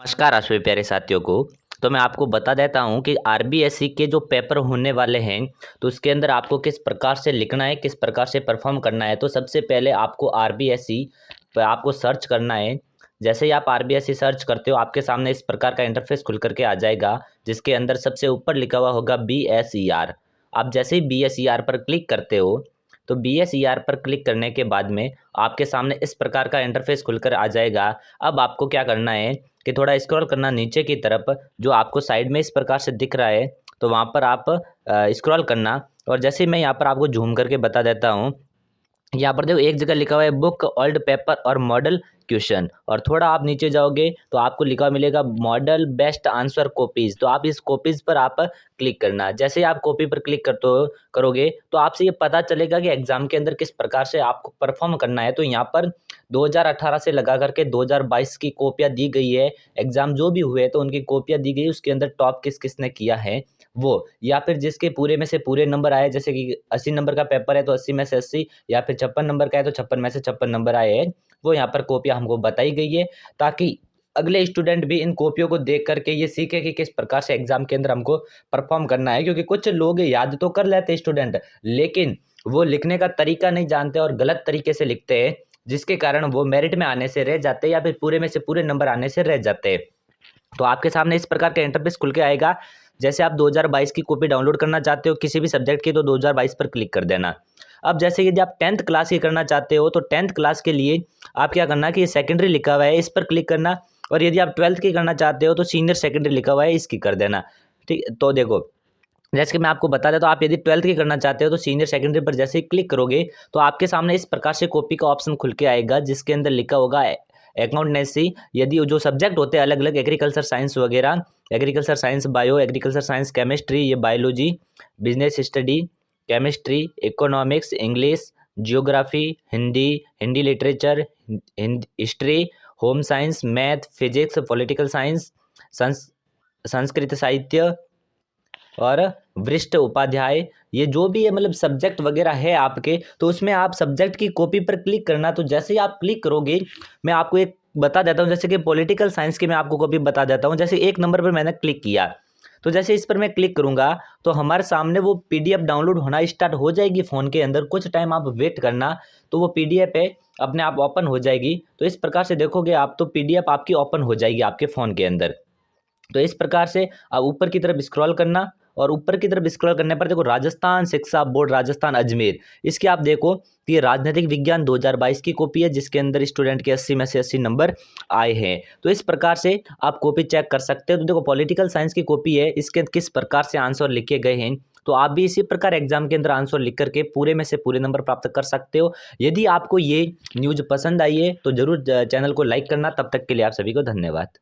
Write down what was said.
नमस्कार आशुवी प्यारे साथियों को। तो मैं आपको बता देता हूं कि आरबीएससी के जो पेपर होने वाले हैं तो उसके अंदर आपको किस प्रकार से लिखना है, किस प्रकार से परफॉर्म करना है। तो सबसे पहले आपको आरबीएससी पर आपको सर्च करना है। जैसे ही आप आरबीएससी सर्च करते हो आपके सामने इस प्रकार का इंटरफेस खुल करके आ जाएगा, जिसके अंदर सबसे ऊपर लिखा हुआ होगा बीएसईआर। आप जैसे ही बीएसईआर पर क्लिक करते हो तो बीएसईआर पर क्लिक करने के बाद में आपके सामने इस प्रकार का इंटरफेस खुलकर आ जाएगा। अब आपको क्या करना है कि थोड़ा स्क्रॉल करना नीचे की तरफ, जो आपको साइड में इस प्रकार से दिख रहा है तो वहाँ पर आप स्क्रॉल करना। और जैसे मैं यहाँ पर आपको जूम करके बता देता हूँ, यहाँ पर देखो एक जगह लिखा हुआ है बुक ओल्ड पेपर और मॉडल क्वेश्चन, और थोड़ा आप नीचे जाओगे तो आपको लिखा हुआ मिलेगा मॉडल बेस्ट आंसर कॉपीज। तो आप इस कॉपीज पर आप क्लिक करना। जैसे ही आप कॉपी पर क्लिक करोगे तो आपसे ये पता चलेगा कि एग्जाम के अंदर किस प्रकार से आपको परफॉर्म करना है। तो यहाँ पर 2018 से लगा करके 2022 की कॉपियाँ दी गई है। एग्जाम जो भी हुए तो उनकी कॉपियाँ दी गई, उसके अंदर टॉप किस किस ने किया है वो, या फिर जिसके पूरे में से पूरे नंबर आए। जैसे कि 80 नंबर का पेपर है तो 80 में से 80, या फिर 56 नंबर का है तो 56 में से 56 नंबर आए हैं, वो यहाँ पर कॉपियाँ हमको बताई गई है, ताकि अगले स्टूडेंट भी इन कॉपियों को देख करके ये सीखे कि किस प्रकार से एग्जाम के अंदर हमको परफॉर्म करना है। क्योंकि कुछ लोग याद तो कर लेते हैं स्टूडेंट, लेकिन वो लिखने का तरीका नहीं जानते और गलत तरीके से लिखते हैं, जिसके कारण वो मेरिट में आने से रह जाते हैं या फिर पूरे में से पूरे नंबर आने से रह जाते हैं। तो आपके सामने इस प्रकार का इंटरफेस खुल के आएगा। जैसे आप 2022 की कॉपी डाउनलोड करना चाहते हो किसी भी सब्जेक्ट की तो 2022 पर क्लिक कर देना। अब जैसे यदि आप 10th क्लास की करना चाहते हो तो 10th क्लास के लिए आप क्या करना कि ये सेकेंडरी लिखा हुआ है, इस पर क्लिक करना। और यदि आप 12th की करना चाहते हो तो सीनियर सेकेंडरी लिखा हुआ है, इसकी कर देना। ठीक, तो देखो जैसे कि मैं आपको बता देता हूँ, आप यदि 12th की करना चाहते हो तो सीनियर सेकेंडरी पर जैसे ही क्लिक करोगे तो आपके सामने इस प्रकार से कॉपी का ऑप्शन खुल के आएगा, जिसके अंदर लिखा होगा अकाउंटेंसी। यदि जो सब्जेक्ट होते हैं अलग अलग, एग्रीकल्चर साइंस वगैरह, agriculture science bio, agriculture science chemistry, ये biology, business study, chemistry, economics, English, geography, Hindi, Hindi literature, history, home science, math, physics, political science, Sanskrit साहित्य और वरिष्ठ उपाध्याय, ये जो भी है मतलब सब्जेक्ट वगैरह है आपके, तो उसमें आप सब्जेक्ट की कॉपी पर क्लिक करना। तो जैसे ही आप क्लिक करोगे, मैं आपको एक बता देता हूँ, जैसे कि पॉलिटिकल साइंस की मैं आपको कॉपी बता देता हूँ। जैसे एक नंबर पर मैंने क्लिक किया तो जैसे इस पर मैं क्लिक करूंगा तो हमारे सामने वो पीडीएफ डाउनलोड होना स्टार्ट हो जाएगी फ़ोन के अंदर। कुछ टाइम आप वेट करना तो वो पीडीएफ है अपने आप ओपन हो जाएगी। तो इस प्रकार से देखोगे आप तो पीडीएफ आपकी ओपन हो जाएगी आपके फ़ोन के अंदर। तो इस प्रकार से आप ऊपर की तरफ स्क्रॉल करना, और ऊपर की तरफ स्क्रॉल करने पर देखो राजस्थान शिक्षा बोर्ड राजस्थान अजमेर, इसकी आप देखो कि ये राजनीतिक विज्ञान 2022 की कॉपी है, जिसके अंदर स्टूडेंट के 80 में से 80 नंबर आए हैं। तो इस प्रकार से आप कॉपी चेक कर सकते हो। तो देखो पॉलिटिकल साइंस की कॉपी है, इसके किस प्रकार से आंसर लिखे गए हैं। तो आप भी इसी प्रकार एग्जाम के अंदर आंसर लिख करके पूरे में से पूरे नंबर प्राप्त कर सकते हो। यदि आपको ये न्यूज़ पसंद आई है तो जरूर चैनल को लाइक करना। तब तक के लिए आप सभी को धन्यवाद।